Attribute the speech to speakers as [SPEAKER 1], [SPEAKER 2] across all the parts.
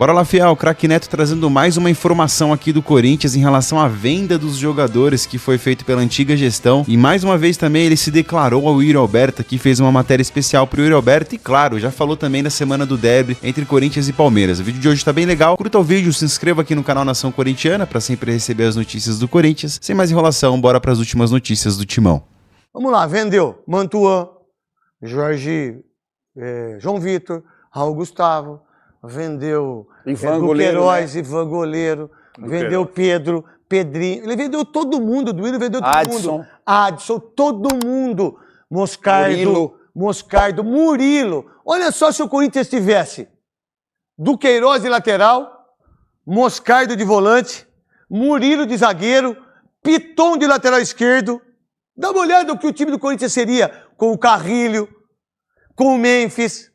[SPEAKER 1] Bora lá, fiel, o Craque Neto trazendo mais uma informação aqui do Corinthians em relação à venda dos jogadores que foi feito pela antiga gestão. E mais uma vez também ele se declarou ao Yuri Alberto, que fez uma matéria especial pro Yuri Alberto. E claro, já falou também da semana do derby entre Corinthians e Palmeiras. O vídeo de hoje tá bem legal. Curta o vídeo, se inscreva aqui no canal Nação Corintiana para sempre receber as notícias do Corinthians. Sem mais enrolação, bora para as últimas notícias do Timão.
[SPEAKER 2] Vamos lá, vendeu Mantuan, João Vitor, Raul Gustavo, vendeu Queiroz, né? Ivan Goleiro, vendeu Pedro, Pedrinho, ele vendeu todo mundo, do Willian vendeu todo mundo. Adson, todo mundo. Moscardo, Murilo. Olha só se o Corinthians tivesse do Queiroz de lateral, Moscardo de volante, Murilo de zagueiro, Piton de lateral esquerdo. Dá uma olhada no que o time do Corinthians seria com o Carrilho, com o Memphis,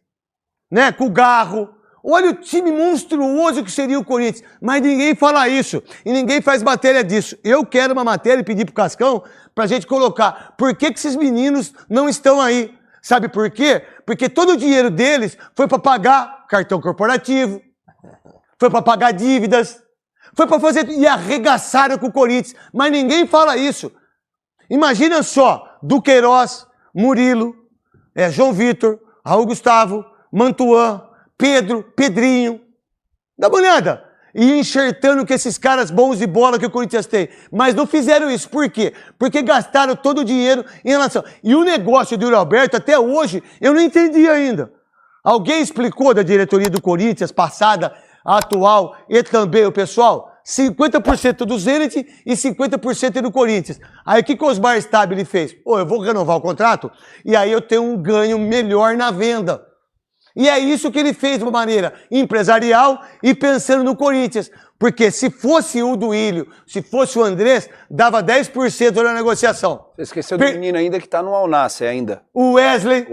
[SPEAKER 2] né, com o Garro. Olha o time monstruoso que seria o Corinthians. Mas ninguém fala isso. E ninguém faz matéria disso. Eu quero uma matéria e pedir pro Cascão pra gente colocar. Por que esses meninos não estão aí? Sabe por quê? Porque todo o dinheiro deles foi pra pagar cartão corporativo, foi pra pagar dívidas, foi pra fazer... E arregaçaram com o Corinthians. Mas ninguém fala isso. Imagina só, do Queiroz, Murilo, João Vitor, Raul Gustavo, Mantuan, Pedro, Pedrinho. Dá uma olhada. E enxertando com esses caras bons de bola que o Corinthians tem. Mas não fizeram isso. Por quê? Porque gastaram todo o dinheiro em relação... E o negócio do Yuri Alberto, até hoje, eu não entendi ainda. Alguém explicou da diretoria do Corinthians, passada, atual e também o pessoal? 50% do Zenit e 50% do Corinthians. Aí o que o Osmar Stabile fez? Eu vou renovar o contrato e aí eu tenho um ganho melhor na venda. E é isso que ele fez de uma maneira empresarial e pensando no Corinthians. Porque se fosse o Duílio, se fosse o Andrés, dava 10% na negociação.
[SPEAKER 3] Você esqueceu do menino ainda que tá no Al Nassr ainda.
[SPEAKER 2] O Wesley.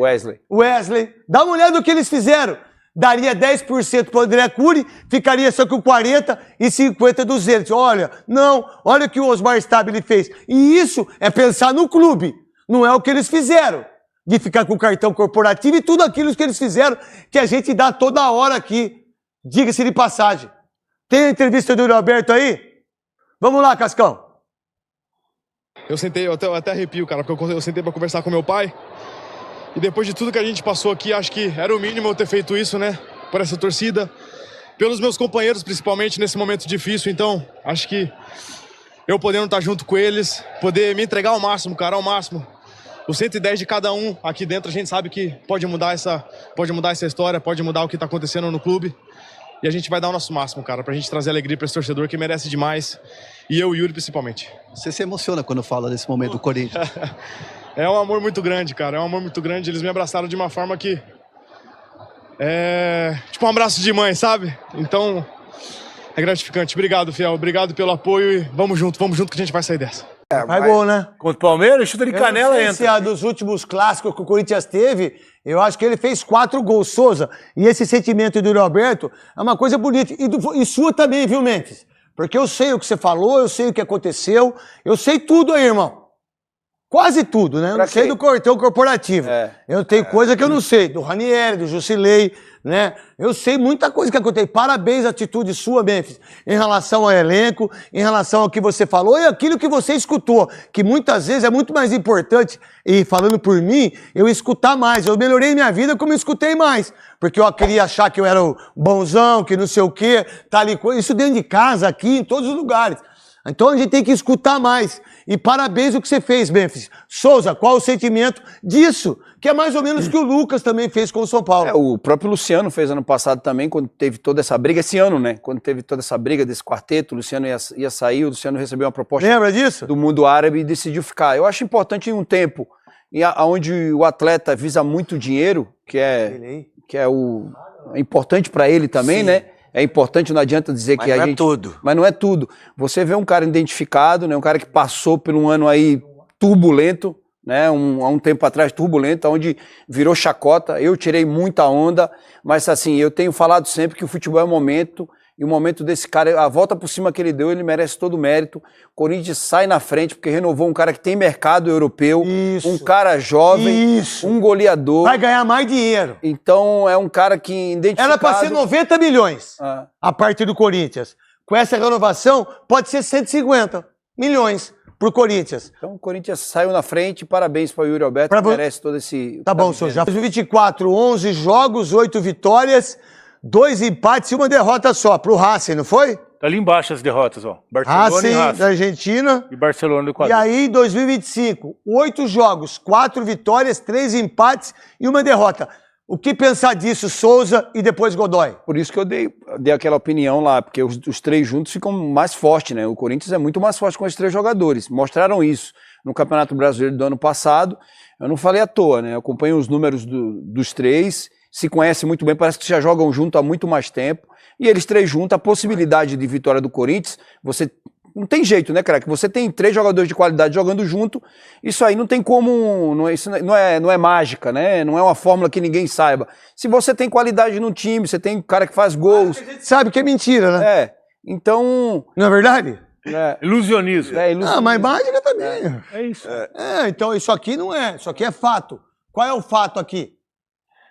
[SPEAKER 2] Dá uma olhada no que eles fizeram. Daria 10% para o André Cury, ficaria só com 40% e 50% do Zenit. Olha o que o Osmar Stabile fez. E isso é pensar no clube, não é o que eles fizeram. De ficar com o cartão corporativo e tudo aquilo que eles fizeram, que a gente dá toda hora aqui. Diga-se de passagem. Tem a entrevista do Yuri Alberto aí? Vamos lá, Cascão.
[SPEAKER 4] Eu até arrepio, cara, porque eu sentei pra conversar com meu pai. E depois de tudo que a gente passou aqui, acho que era o mínimo eu ter feito isso, né? Por essa torcida. Pelos meus companheiros, principalmente, nesse momento difícil. Então, acho que eu podendo estar junto com eles, poder me entregar ao máximo, cara, ao máximo. O 110 de cada um aqui dentro, a gente sabe que pode mudar essa história, pode mudar o que está acontecendo no clube. E a gente vai dar o nosso máximo, cara, pra gente trazer alegria para esse torcedor que merece demais. E eu e o Yuri, principalmente.
[SPEAKER 5] Você se emociona quando fala desse momento do Corinthians?
[SPEAKER 4] É um amor muito grande, cara. É um amor muito grande. Eles me abraçaram de uma forma que... tipo um abraço de mãe, sabe? Então, é gratificante. Obrigado, fiel. Obrigado pelo apoio e vamos junto que a gente vai sair dessa.
[SPEAKER 2] Vai gol, né?
[SPEAKER 6] Contra o Palmeiras, chuta de canela, entra.
[SPEAKER 2] Se a dos últimos clássicos que o Corinthians teve, eu acho que ele fez 4 gols, Souza. E esse sentimento do Yuri Alberto é uma coisa bonita. E sua também, viu, Memphis? Porque eu sei o que você falou, eu sei o que aconteceu, eu sei tudo aí, irmão. Quase tudo, né? Eu não sei do cartão corporativo. Eu tenho coisa que eu não sei. Do Ranieri, do Jusilei, né? Eu sei muita coisa que aconteceu. Parabéns à atitude sua, Memphis, em relação ao elenco, em relação ao que você falou e aquilo que você escutou, que muitas vezes é muito mais importante, e falando por mim, eu escutar mais. Eu melhorei minha vida como eu escutei mais. Porque eu queria achar que eu era o bonzão, que não sei o quê, tal e coisa. Isso dentro de casa, aqui, em todos os lugares. Então a gente tem que escutar mais. E parabéns o que você fez, Memphis. Souza, qual o sentimento disso? Que é mais ou menos o que o Lucas também fez com o São Paulo.
[SPEAKER 3] O próprio Luciano fez ano passado também, quando teve toda essa briga, esse ano, né? Quando teve toda essa briga desse quarteto, o Luciano ia sair, o Luciano recebeu uma proposta
[SPEAKER 2] disso?
[SPEAKER 3] Do mundo árabe e decidiu ficar. Eu acho importante em um tempo onde o atleta visa muito dinheiro, que é importante para ele também, sim, né? É importante, não adianta dizer que a gente... Mas não é tudo. Mas não é tudo. Você vê um cara identificado, né? Um cara que passou por um ano aí turbulento, né? Há um tempo atrás, turbulenta, onde virou chacota. Eu tirei muita onda, mas assim, eu tenho falado sempre que o futebol é momento, e o momento desse cara, a volta por cima que ele deu, ele merece todo o mérito. O Corinthians sai na frente, porque renovou um cara que tem mercado europeu, um cara jovem, um goleador.
[SPEAKER 2] Vai ganhar mais dinheiro.
[SPEAKER 3] Então, é um cara que identificado...
[SPEAKER 2] Era para ser 90 milhões a partir do Corinthians. Com essa renovação, pode ser 150 milhões pro Corinthians.
[SPEAKER 3] Então, o Corinthians saiu na frente. Parabéns para o Yuri Alberto, que merece todo esse...
[SPEAKER 2] Tá bom, senhor. Já 2024, 11 jogos, 8 vitórias, 2 empates e 1 derrota só. Pro Racing, não foi?
[SPEAKER 6] Tá ali embaixo as derrotas, ó. Barcelona
[SPEAKER 2] Racing,
[SPEAKER 6] e Racing.
[SPEAKER 2] da Argentina.
[SPEAKER 6] E Barcelona do
[SPEAKER 2] E
[SPEAKER 6] Equador.
[SPEAKER 2] aí, 2025, 8 jogos, 4 vitórias, 3 empates e 1 derrota. O que pensar disso, Souza e depois Godoy?
[SPEAKER 3] Por isso que eu dei aquela opinião lá, porque os três juntos ficam mais fortes, né? O Corinthians é muito mais forte com os 3 jogadores. Mostraram isso no Campeonato Brasileiro do ano passado. Eu não falei à toa, né? Eu acompanho os números dos 3, se conhecem muito bem, parece que já jogam junto há muito mais tempo. E eles 3 juntos, a possibilidade de vitória do Corinthians, você... Não tem jeito, né, craque? Você tem 3 jogadores de qualidade jogando junto, isso aí não tem como... Isso não é mágica, né? Não é uma fórmula que ninguém saiba. Se você tem qualidade no time, você tem cara que faz gols...
[SPEAKER 2] A gente sabe que é mentira, né?
[SPEAKER 3] É, então...
[SPEAKER 2] Não é verdade?
[SPEAKER 6] Ilusionismo.
[SPEAKER 3] Ilusionismo.
[SPEAKER 2] Ah, mas mágica também.
[SPEAKER 6] É isso.
[SPEAKER 2] Então isso aqui não é. Isso aqui é fato. Qual é o fato aqui?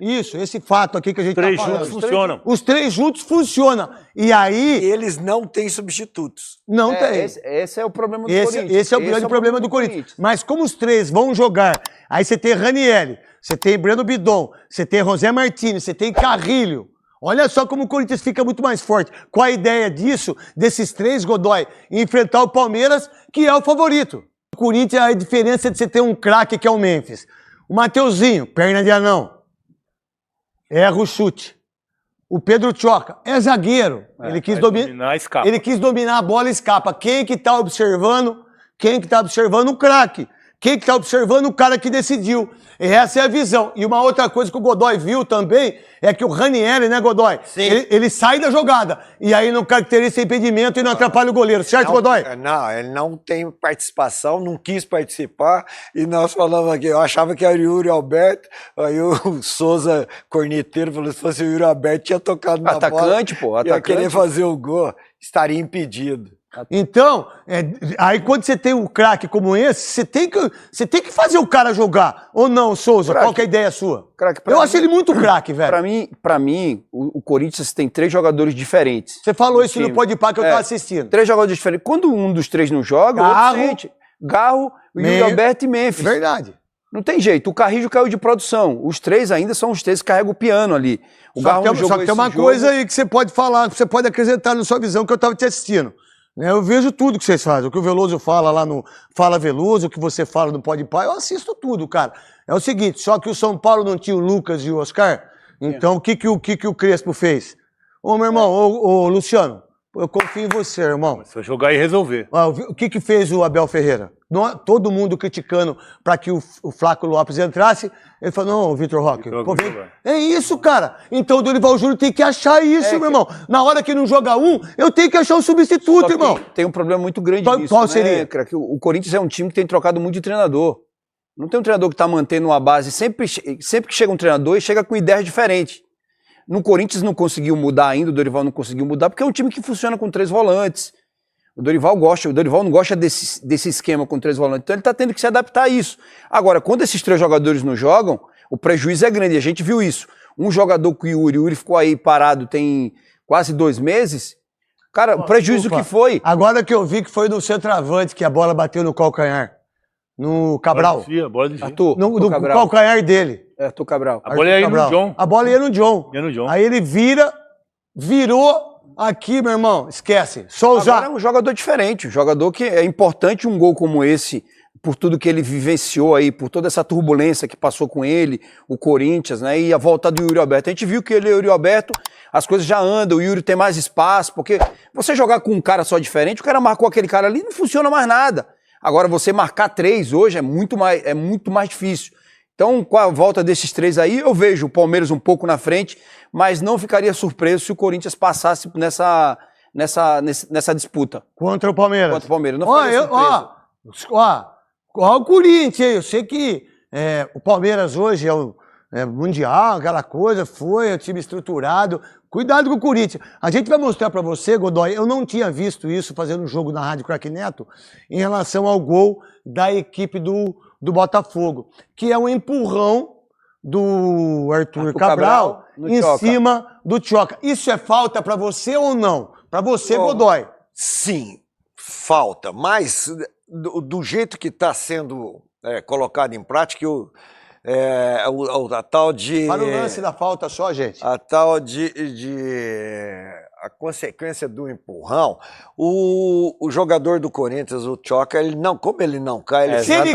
[SPEAKER 2] Isso, esse fato aqui que a gente tá
[SPEAKER 6] 3
[SPEAKER 2] falando.
[SPEAKER 6] juntos funcionam.
[SPEAKER 2] Os 3 juntos funcionam. E aí...
[SPEAKER 7] Eles não têm substitutos.
[SPEAKER 2] Não tem.
[SPEAKER 3] Esse é o problema do Corinthians.
[SPEAKER 2] Esse é o grande problema do Corinthians. Mas como os 3 vão jogar, aí você tem Ranieri, você tem Breno Bidon, você tem José Martins, você tem Carrilho. Olha só como o Corinthians fica muito mais forte. Qual a ideia disso, desses 3, Godoy, enfrentar o Palmeiras, que é o favorito. O Corinthians, a diferença é de você ter um craque que é o Memphis. O Mateuzinho, perna de anão. Erra o chute. O Pedro Choca é zagueiro. Ele quis
[SPEAKER 6] dominar, escapa.
[SPEAKER 2] Ele quis dominar a bola e escapa. Quem que tá observando? Quem que tá observando? O craque. Quem que tá observando? O cara que decidiu. E essa é a visão. E uma outra coisa que o Godoy viu também é que o Ranieri, né, Godoy? Ele sai da jogada. E aí não caracteriza impedimento e não atrapalha o goleiro. Certo,
[SPEAKER 7] Não,
[SPEAKER 2] Godoy?
[SPEAKER 7] Não, ele não tem participação, não quis participar. E nós falamos aqui, eu achava que era o Yuri Alberto, aí o Souza, corneteiro, falou: se fosse o Yuri Alberto, tinha tocado na bola.
[SPEAKER 3] Atacante, pô,
[SPEAKER 7] Ia
[SPEAKER 3] atacante.
[SPEAKER 7] querer fazer o gol, estaria impedido.
[SPEAKER 2] Então, aí quando você tem um craque como esse, você tem que fazer o cara jogar. Ou não, Souza?
[SPEAKER 3] Craque.
[SPEAKER 2] Qual que é a ideia sua?
[SPEAKER 3] Craque,
[SPEAKER 2] Eu acho ele muito craque, velho.
[SPEAKER 3] Pra mim o Corinthians tem 3 jogadores diferentes.
[SPEAKER 2] Você falou isso no
[SPEAKER 3] time.
[SPEAKER 2] Podpah que eu tava assistindo.
[SPEAKER 3] 3 jogadores diferentes. Quando um dos 3 não joga, o outro sente. Garro, o Yuri Alberto e Memphis.
[SPEAKER 2] Verdade.
[SPEAKER 3] Não tem jeito. O Carrijo caiu de produção. Os 3 ainda são os 3 que carregam o piano ali. O Garro não jogou
[SPEAKER 2] Só que tem uma
[SPEAKER 3] esse
[SPEAKER 2] coisa
[SPEAKER 3] jogo.
[SPEAKER 2] aí que você pode falar, que você pode acrescentar na sua visão, que eu tava te assistindo. Eu vejo tudo que vocês fazem. O que o Veloso fala lá no Fala Veloso, o que você fala no Podpah, eu assisto tudo, cara. É o seguinte, só que o São Paulo não tinha o Lucas e o Oscar, então o que o Crespo fez? Ô, meu irmão, ô, Luciano, eu confio em você, irmão.
[SPEAKER 6] Só jogar e resolver.
[SPEAKER 2] O que fez o Abel Ferreira? Todo mundo criticando para que o Flaco Lopes entrasse. Ele falou: não, Vitor Roque, é isso, cara. Então o Dorival Júnior tem que achar isso, meu irmão. Na hora que não joga um, eu tenho que achar um substituto, irmão.
[SPEAKER 3] Tem um problema muito grande nisso,
[SPEAKER 2] Qual
[SPEAKER 3] né,
[SPEAKER 2] seria?
[SPEAKER 3] craque? O Corinthians é um time que tem trocado muito de treinador. Não tem um treinador que está mantendo uma base. Sempre que chega um treinador, ele chega com ideias diferentes. No Corinthians não conseguiu mudar ainda, o Dorival não conseguiu mudar, porque é um time que funciona com 3 volantes. O Dorival não gosta desse esquema com 3 volantes, então ele está tendo que se adaptar a isso. Agora, quando esses 3 jogadores não jogam, o prejuízo é grande, a gente viu isso. Um jogador com o Yuri ficou aí parado tem quase 2 meses, cara, o prejuízo que foi...
[SPEAKER 2] Agora que eu vi que foi no centroavante que a bola bateu no calcanhar, no Cabral.
[SPEAKER 6] Bola de
[SPEAKER 2] No calcanhar dele.
[SPEAKER 3] Arthur Cabral.
[SPEAKER 6] A bola ia no John.
[SPEAKER 2] A bola ia no John.
[SPEAKER 6] Ia no John.
[SPEAKER 2] Aí ele virou aqui, meu irmão, esquece. Souza.
[SPEAKER 3] Agora é um jogador diferente, um jogador que é importante um gol como esse, por tudo que ele vivenciou aí, por toda essa turbulência que passou com ele, o Corinthians, né, e a volta do Yuri Alberto. A gente viu que ele e o Yuri Alberto, as coisas já andam, o Yuri tem mais espaço, porque você jogar com um cara só diferente, o cara marcou aquele cara ali, não funciona mais nada. Agora, você marcar 3 hoje é muito mais difícil. Então, com a volta desses 3 aí, eu vejo o Palmeiras um pouco na frente, mas não ficaria surpreso se o Corinthians passasse nessa disputa.
[SPEAKER 2] Contra o Palmeiras.
[SPEAKER 3] Contra o Palmeiras. Não ficaria surpreso.
[SPEAKER 2] Olha o Corinthians, eu sei que o Palmeiras hoje é o Mundial, aquela coisa, é um time estruturado. Cuidado com o Corinthians. A gente vai mostrar pra você, Godoy, eu não tinha visto isso fazendo um jogo na Rádio Craque Neto em relação ao gol da equipe do Botafogo, que é um empurrão do Arthur Cabral em cima do Tchoca. Isso é falta pra você ou não? Pra você, Godoy.
[SPEAKER 7] Sim, falta, mas do jeito que está sendo colocado em prática, a tal de...
[SPEAKER 2] Para o lance da falta só, gente.
[SPEAKER 7] A tal a consequência do empurrão, o jogador do Corinthians, o Tchoca, como ele não cai...
[SPEAKER 2] Se ele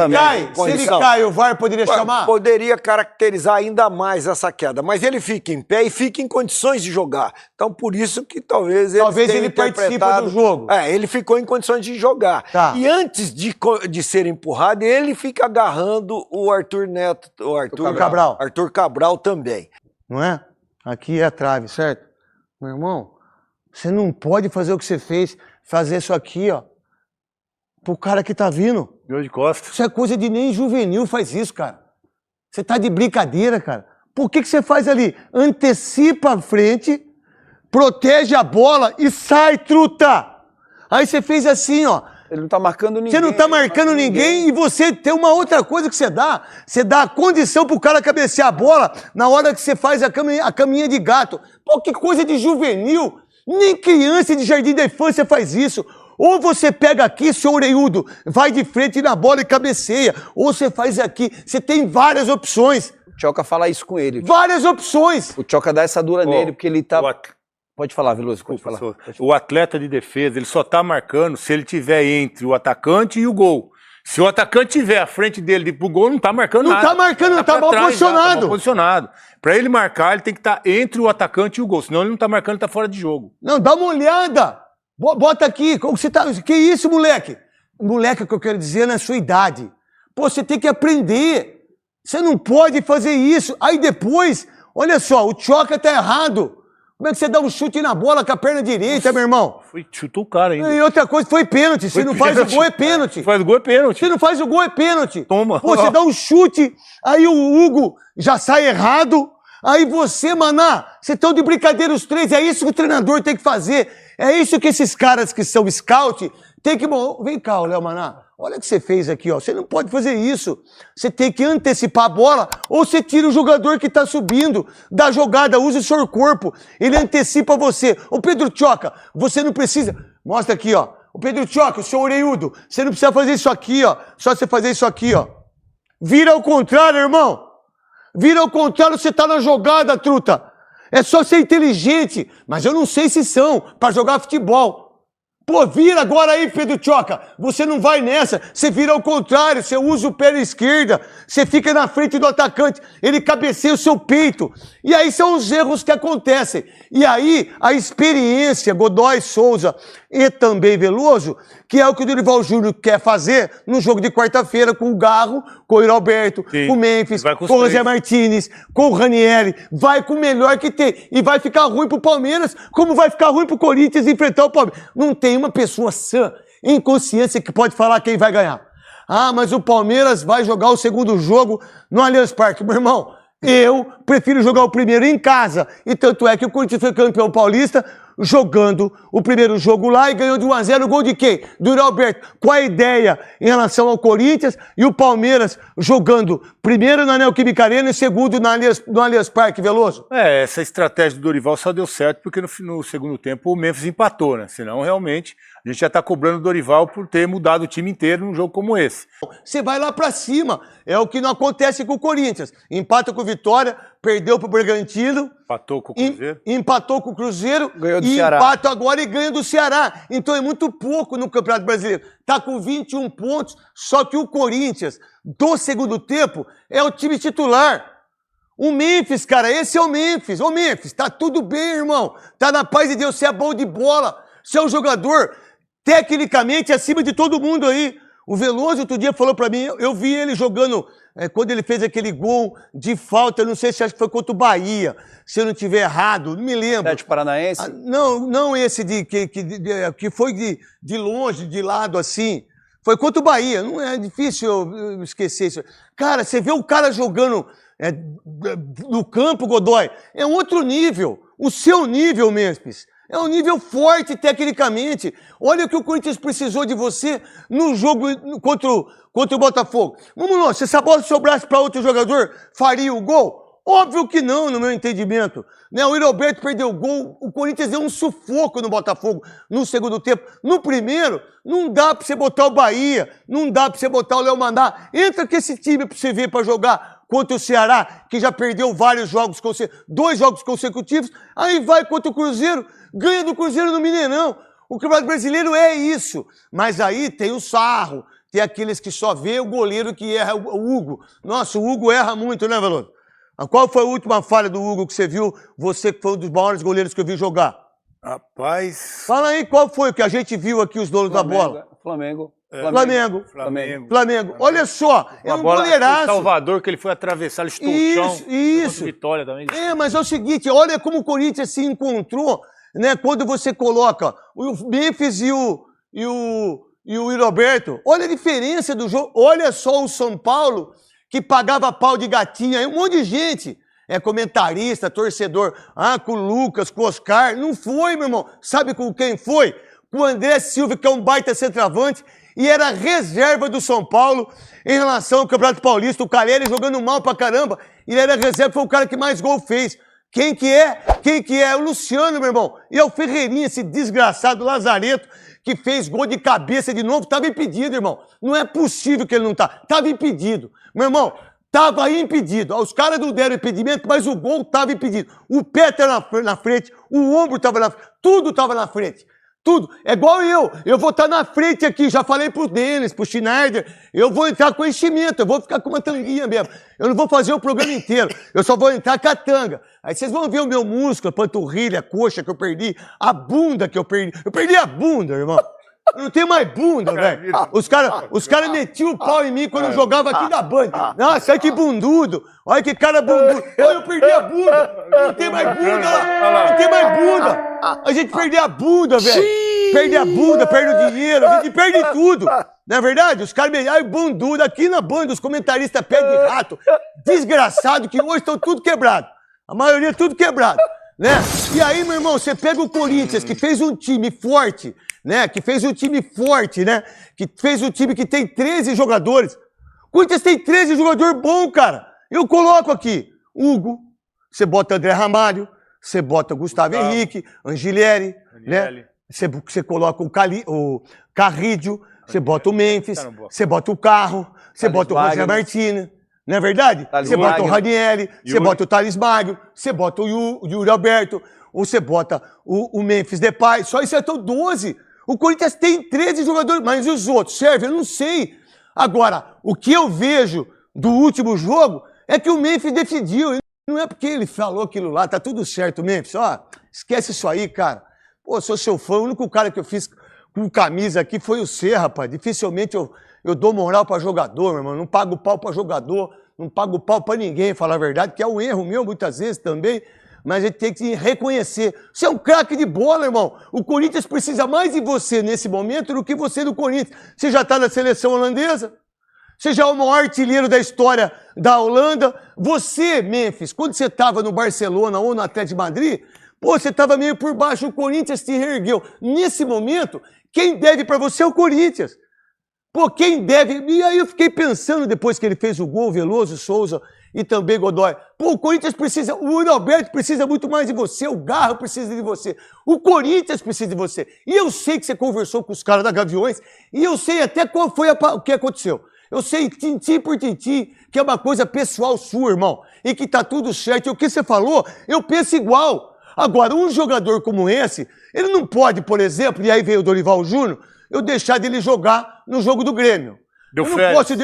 [SPEAKER 2] cai, o VAR poderia chamar?
[SPEAKER 7] Poderia caracterizar ainda mais essa queda, mas ele fica em pé e fica em condições de jogar. Então, por isso que talvez
[SPEAKER 2] ele participa do jogo.
[SPEAKER 7] Ele ficou em condições de jogar.
[SPEAKER 2] Tá.
[SPEAKER 7] E antes de ser empurrado, ele fica agarrando o Arthur Neto, o Arthur
[SPEAKER 2] Cabral.
[SPEAKER 7] Arthur Cabral também.
[SPEAKER 2] Não é? Aqui é a trave, certo? Meu irmão, você não pode fazer o que você fez, fazer isso aqui, ó, pro cara que tá vindo.
[SPEAKER 6] Deu de costas.
[SPEAKER 2] Isso é coisa de nem juvenil faz isso, cara. Você tá de brincadeira, cara. Por que você faz ali? Antecipa a frente, protege a bola e sai, truta! Aí você fez assim, ó.
[SPEAKER 3] Ele não tá marcando ninguém.
[SPEAKER 2] Você não tá marcando ninguém e você tem uma outra coisa que você dá. Você dá a condição pro cara cabecear a bola na hora que você faz a caminha de gato. Pô, que coisa de juvenil. Nem criança de jardim da infância faz isso. Ou você pega aqui, seu orelhudo, vai de frente na bola e cabeceia. Ou você faz aqui. Você tem várias opções.
[SPEAKER 3] O Tchoca fala isso com ele.
[SPEAKER 2] Várias opções.
[SPEAKER 3] O Tchoca dá essa dura nele, porque ele tá... Pode falar, Veloso, pode falar.
[SPEAKER 6] O atleta de defesa, ele só tá marcando se ele tiver entre o atacante e o gol. Se o atacante tiver à frente dele pro gol, não tá marcando nada.
[SPEAKER 2] Não tá marcando, tá mal posicionado.
[SPEAKER 6] Tá mal posicionado. Pra ele marcar, ele tem que estar entre o atacante e o gol. Senão ele não tá marcando, ele tá fora de jogo.
[SPEAKER 2] Não, dá uma olhada. Bota aqui. Que isso, moleque? Moleque, o que eu quero dizer na sua idade. Pô, você tem que aprender. Você não pode fazer isso. Aí depois, olha só, o Tchoca tá errado. Como é que você dá um chute na bola com a perna direita, meu irmão?
[SPEAKER 6] Chutou o cara ainda.
[SPEAKER 2] E outra coisa, foi pênalti. Se não faz o gol, é pênalti.
[SPEAKER 6] Se faz o gol, é pênalti.
[SPEAKER 2] Se não faz o gol, é pênalti.
[SPEAKER 6] Toma.
[SPEAKER 2] Pô, você dá um chute, aí o Hugo já sai errado. Aí você, Maná, vocês estão de brincadeira os três. É isso que o treinador tem que fazer. É isso que esses caras que são scout tem que... Vem cá, Léo Maná. Olha o que você fez aqui, ó. Você não pode fazer isso. Você tem que antecipar a bola ou você tira o jogador que tá subindo da jogada, usa o seu corpo. Ele antecipa você. Ô Pedro Tchoca, você não precisa... Mostra aqui, ó. Ô Pedro Tchoca, o seu orelhudo, você não precisa fazer isso aqui, ó. Só você fazer isso aqui, ó. Vira ao contrário, irmão. Vira ao contrário, você tá na jogada, truta. É só ser inteligente. Mas eu não sei se são pra jogar futebol. Pô, vira agora aí, Pedro Tchoca. Você não vai nessa. Você vira ao contrário. Você usa o pé na esquerda. Você fica na frente do atacante. Ele cabeceia o seu peito. E aí são os erros que acontecem. E aí a experiência, Godoy, Souza e também Veloso, que é o que o Dorival Júnior quer fazer no jogo de quarta-feira com o Garro, com o Yuri Alberto, com o Memphis, com o José Martinez, com o Ranieri. Vai com o melhor que tem. E vai ficar ruim pro Palmeiras, como vai ficar ruim pro Corinthians enfrentar o Palmeiras. Não tem uma pessoa sã, em consciência, que pode falar quem vai ganhar. Ah, mas o Palmeiras vai jogar o segundo jogo no Allianz Parque. Meu irmão, eu prefiro jogar o primeiro em casa. E tanto é que o Corinthians foi campeão paulista jogando o primeiro jogo lá e ganhou de 1-0. Gol de quem? Do Yuri Alberto. Qual a ideia em relação ao Corinthians e o Palmeiras jogando primeiro na Neoquímica Arena e segundo no Allianz Parque, Veloso?
[SPEAKER 6] Essa estratégia do Dorival só deu certo porque no segundo tempo o Memphis empatou, né? Senão, realmente, a gente já tá cobrando o Dorival por ter mudado o time inteiro num jogo como esse.
[SPEAKER 2] Você vai lá pra cima. É o que não acontece com o Corinthians. Empata com o Vitória, perdeu pro Bragantino.
[SPEAKER 6] Empatou com o Cruzeiro.
[SPEAKER 2] Empatou com o Cruzeiro.
[SPEAKER 3] Ganhou do
[SPEAKER 2] e
[SPEAKER 3] Ceará.
[SPEAKER 2] Empata agora e ganha do Ceará. Então é muito pouco no Campeonato Brasileiro. Tá com 21 pontos, só que o Corinthians, do segundo tempo, é o time titular. O Memphis, cara, esse é o Memphis. Ô Memphis, tá tudo bem, irmão. Tá na paz de Deus, você é bom de bola. Você é um jogador tecnicamente acima de todo mundo aí. O Veloso outro dia falou pra mim, eu vi ele jogando, quando ele fez aquele gol de falta, não sei se acho que foi contra o Bahia, se eu não estiver errado, não me lembro.
[SPEAKER 3] Atlético Paranaense?
[SPEAKER 2] Não esse que foi de longe, de lado assim. Foi contra o Bahia. Não é difícil eu esquecer isso. Cara, você vê o cara jogando no campo, Godoy, é um outro nível. O seu nível, Memphis, é um nível forte tecnicamente. Olha o que o Corinthians precisou de você no jogo contra o Botafogo. Vamos lá, se essa bola sobrasse para outro jogador, faria o gol? Óbvio que não, no meu entendimento. Né? O Yuri Alberto perdeu o gol, o Corinthians deu um sufoco no Botafogo no segundo tempo. No primeiro, não dá para você botar o Bahia, não dá para você botar o Léo Maná. Entra com esse time para você ver para jogar contra o Ceará, que já perdeu vários jogos, 2 jogos consecutivos. Aí vai contra o Cruzeiro, ganha do Cruzeiro no Mineirão. O Campeonato Brasileiro é isso. Mas aí tem o sarro, tem aqueles que só vê o goleiro que erra, o Hugo. Nossa, o Hugo erra muito, né, Veloso? Qual foi a última falha do Hugo que você viu? Você que foi um dos maiores goleiros que eu vi jogar.
[SPEAKER 6] Rapaz...
[SPEAKER 2] Fala aí, qual foi o que a gente viu aqui, os donos da bola?
[SPEAKER 3] Flamengo.
[SPEAKER 2] Olha só, é um goleiraço.
[SPEAKER 6] Salvador, que ele foi atravessar, ele estou o chão.
[SPEAKER 2] Isso.
[SPEAKER 6] Vitória também.
[SPEAKER 2] Mas é o seguinte, olha como o Corinthians se encontrou, né? Quando você coloca o Memphis e o Yuri Alberto. Olha a diferença do jogo. Olha só o São Paulo, que pagava pau de gatinha, aí um monte de gente, comentarista, torcedor, com o Lucas, com o Oscar, não foi, meu irmão, sabe com quem foi? Com o André Silva, que é um baita centroavante, e era reserva do São Paulo em relação ao Campeonato Paulista, o Carelli jogando mal pra caramba, e ele era reserva, foi o cara que mais gol fez. Quem que é? O Luciano, meu irmão, e é o Ferreirinha, esse desgraçado Lazareto, que fez gol de cabeça de novo, estava impedido, irmão. Não é possível que ele não tá. Estava impedido. Meu irmão, estava impedido. Os caras não deram impedimento, mas o gol estava impedido. O pé estava na frente, o ombro estava na frente, tudo estava na frente. Tudo. É igual eu vou estar na frente aqui, já falei pro Denis, pro Schneider, eu vou entrar com enchimento, eu vou ficar com uma tanguinha mesmo. Eu não vou fazer o programa inteiro, eu só vou entrar com a tanga. Aí vocês vão ver o meu músculo, a panturrilha, a coxa que eu perdi, a bunda que eu perdi. Eu perdi a bunda, irmão. Eu não tenho mais bunda, velho. Os cara metiam o pau em mim quando eu jogava aqui na Band. Nossa, olha que bundudo. Olha que cara bundudo. Olha, eu perdi a bunda. Não tem mais bunda lá. Não tem mais bunda. A gente perdeu a bunda, velho. Perde a bunda, perde o dinheiro, a gente perde tudo. Não é verdade? Os caras me bundudo aqui na Band, os comentaristas pé de rato. Desgraçado, que hoje estão tudo quebrado. A maioria tudo quebrado, né? E aí, meu irmão, você pega o Corinthians, que fez um time forte, né? Que fez um time forte, né? Que fez um time que tem 13 jogadores. O Corinthians tem 13 jogadores bons, cara. Eu coloco aqui Hugo, você bota André Ramalho, você bota Gustavo Henrique, Angelieri, né? Você coloca o Carrídio, você bota o Memphis, você bota o Carro, você bota o Roger Martins. Não é verdade? Você bota o Ranieri, você bota o Thales Magno, você bota o Yuri Alberto, ou você bota o Memphis Depay, só isso é 12. O Corinthians tem 13 jogadores, mas e os outros? Serve? Eu não sei. Agora, o que eu vejo do último jogo é que o Memphis decidiu. Não é porque ele falou aquilo lá, tá tudo certo, Memphis. Esquece isso aí, cara. Pô, sou seu fã, o único cara que eu fiz com camisa aqui foi o C, rapaz. Dificilmente eu dou moral pra jogador, meu irmão. Não pago pau pra jogador, não pago pau pra ninguém, falar a verdade, que é um erro meu muitas vezes também, mas a gente tem que reconhecer. Você é um craque de bola, irmão. O Corinthians precisa mais de você nesse momento do que você do Corinthians. Você já tá na seleção holandesa? Você já é o maior artilheiro da história da Holanda? Você, Memphis, quando você estava no Barcelona ou no Atlético de Madrid, pô, você estava meio por baixo, o Corinthians te reergueu. Nesse momento, quem deve para você é o Corinthians. Pô, quem deve... E aí eu fiquei pensando, depois que ele fez o gol, Veloso, Souza e também Godoy. Pô, o Corinthians precisa... O Yuri Alberto precisa muito mais de você, o Garro precisa de você, o Corinthians precisa de você. E eu sei que você conversou com os caras da Gaviões, e eu sei até qual foi o que aconteceu. Eu sei, tintim por tintim, que é uma coisa pessoal sua, irmão, e que tá tudo certo. E o que você falou, eu penso igual. Agora, um jogador como esse, ele não pode, por exemplo, e aí veio o Dorival Júnior, eu deixar dele jogar no jogo do Grêmio.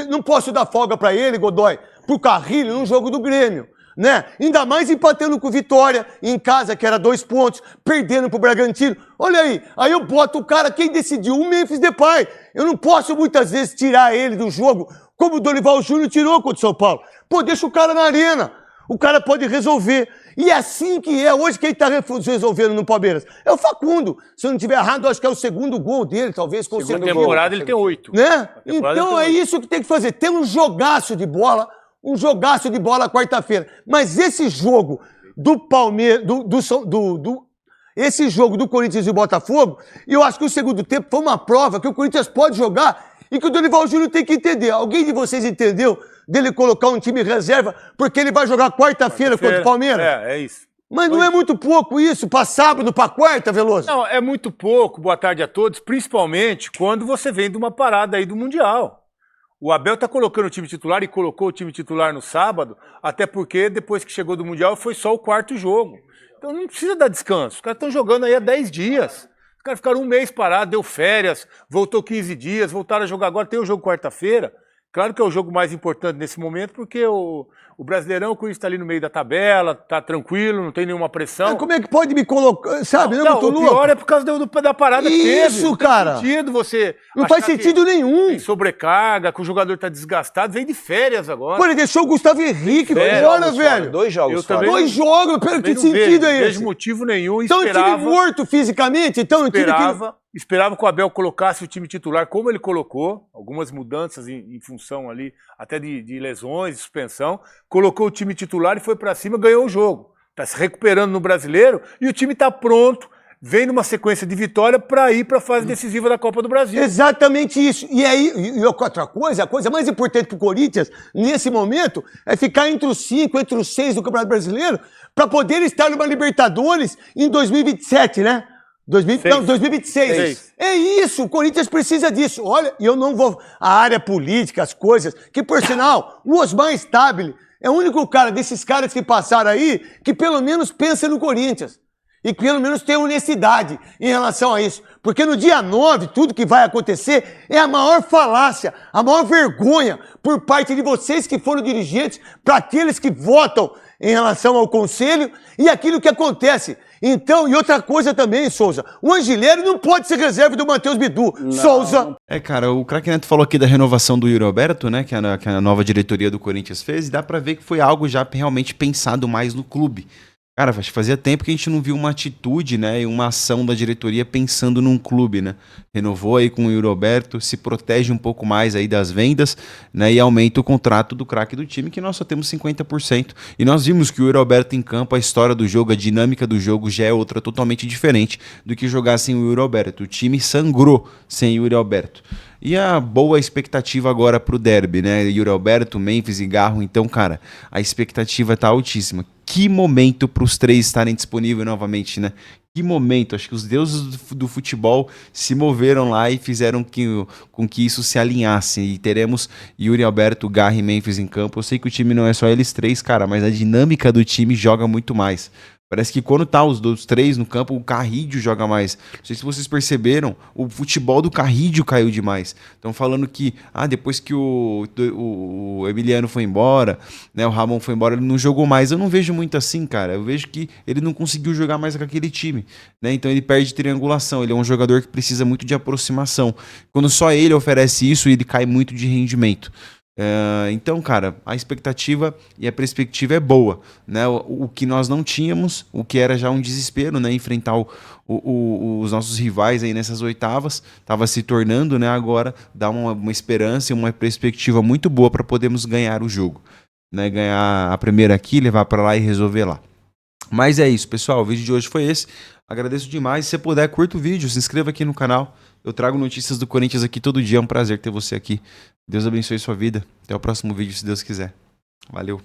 [SPEAKER 2] Não posso dar folga para ele, Godoy, pro Carrilho, no jogo do Grêmio, né? Ainda mais empatando com Vitória, em casa, que era 2 pontos, perdendo pro Bragantino. Olha aí eu boto o cara, quem decidiu? O Memphis Depay. Eu não posso muitas vezes tirar ele do jogo, como o Dorival Júnior tirou contra o São Paulo. Pô, deixa o cara na arena. O cara pode resolver. E é assim que é. Hoje quem está resolvendo no Palmeiras é o Facundo. Se eu não estiver errado, acho que é o segundo gol dele, talvez.
[SPEAKER 6] Segunda temporada ele tem 8.
[SPEAKER 2] Né? Então é isso que tem que fazer. Tem um jogaço de bola quarta-feira. Mas esse jogo do Palmeiras, esse jogo do Corinthians e Botafogo, eu acho que o segundo tempo foi uma prova que o Corinthians pode jogar e que o Dorival Júnior tem que entender. Alguém de vocês entendeu dele colocar um time reserva porque ele vai jogar quarta-feira contra o Palmeiras?
[SPEAKER 6] É isso.
[SPEAKER 2] Mas não é muito pouco isso, para sábado, para quarta, Veloso?
[SPEAKER 6] Não, é muito pouco, boa tarde a todos, principalmente quando você vem de uma parada aí do Mundial. O Abel tá colocando o time titular e colocou o time titular no sábado, até porque depois que chegou do Mundial foi só o 4º jogo. Então não precisa dar descanso, os caras estão jogando aí há 10 dias. Os caras ficaram um mês parados, deu férias, voltou 15 dias, voltaram a jogar agora, tem o jogo quarta-feira. Claro que é o jogo mais importante nesse momento, porque o Brasileirão, o Corinthians está ali no meio da tabela, tá tranquilo, não tem nenhuma pressão.
[SPEAKER 2] Mas como é que pode me colocar, sabe?
[SPEAKER 6] Não, o pior é por causa da parada que teve.
[SPEAKER 2] Isso, cara.
[SPEAKER 6] Não faz sentido você...
[SPEAKER 2] Não faz sentido nenhum.
[SPEAKER 6] Tem sobrecarga, que o jogador tá desgastado, vem de férias agora.
[SPEAKER 2] Pô, ele deixou o Gustavo Henrique fora, velho.
[SPEAKER 3] 2 jogos fora.
[SPEAKER 2] 2 jogos, pera, que sentido é esse?
[SPEAKER 6] Não vejo motivo nenhum,
[SPEAKER 2] então esperava... Então o time morto fisicamente? Então
[SPEAKER 6] Esperava que o Abel colocasse o time titular como ele colocou, algumas mudanças em função ali, até de lesões, de suspensão, colocou o time titular e foi pra cima, ganhou o jogo. Tá se recuperando no Brasileiro e o time tá pronto, vem numa sequência de vitória para ir para a fase decisiva da Copa do Brasil.
[SPEAKER 2] Exatamente isso. E aí, e outra coisa, a coisa mais importante pro Corinthians, nesse momento, é ficar entre os 5, entre os 6 do Campeonato Brasileiro, para poder estar numa Libertadores em 2027, né? 2026. É isso, o Corinthians precisa disso. Olha, e eu não vou... A área política, as coisas, que por sinal, o Osmar Stabile é o único cara desses caras que passaram aí que pelo menos pensa no Corinthians. E que pelo menos tem honestidade em relação a isso. Porque no dia 9, tudo que vai acontecer é a maior falácia, a maior vergonha por parte de vocês que foram dirigentes para aqueles que votam em relação ao conselho e aquilo que acontece. Então, e outra coisa também, Souza, o Angileri não pode ser reserva do Matheus Bidu. Não. Souza.
[SPEAKER 1] Cara, o Craque Neto falou aqui da renovação do Yuri Alberto, né, que a nova diretoria do Corinthians fez, e dá pra ver que foi algo já realmente pensado mais no clube. Cara, acho que fazia tempo que a gente não viu uma atitude, né, e uma ação da diretoria pensando num clube, né. Renovou aí com o Yuri Alberto, se protege um pouco mais aí das vendas, né, e aumenta o contrato do craque do time, que nós só temos 50%. E nós vimos que o Yuri Alberto em campo, a história do jogo, a dinâmica do jogo já é outra totalmente diferente do que jogar sem o Yuri Alberto. O time sangrou sem o Yuri Alberto. E a boa expectativa agora pro derby, né, Yuri Alberto, Memphis e Garro. Então, cara, a expectativa tá altíssima. Que momento para os três estarem disponíveis novamente, né? Que momento, acho que os deuses do futebol se moveram lá e fizeram com que isso se alinhasse. E teremos Yuri Alberto, Garro e Memphis em campo. Eu sei que o time não é só eles três, cara, mas a dinâmica do time joga muito mais. Parece que quando tá os três no campo, o Carrídio joga mais. Não sei se vocês perceberam, o futebol do Carrídio caiu demais. Estão falando que, depois que o Emiliano foi embora, né, o Ramon foi embora, ele não jogou mais. Eu não vejo muito assim, cara. Eu vejo que ele não conseguiu jogar mais com aquele time, né? Então ele perde triangulação. Ele é um jogador que precisa muito de aproximação. Quando só ele oferece isso, ele cai muito de rendimento. Então, cara, a expectativa e a perspectiva é boa, né? O que nós não tínhamos, o que era já um desespero, né? Enfrentar os nossos rivais aí nessas oitavas, estava se tornando, né? Agora dá uma esperança e uma perspectiva muito boa para podermos ganhar o jogo, né? Ganhar a primeira aqui, levar para lá e resolver lá. Mas é isso, pessoal, o vídeo de hoje foi esse. Agradeço demais. Se você puder, curta o vídeo, se inscreva aqui no canal. Eu trago notícias do Corinthians aqui todo dia. É um prazer ter você aqui. Deus abençoe sua vida. Até o próximo vídeo, se Deus quiser. Valeu.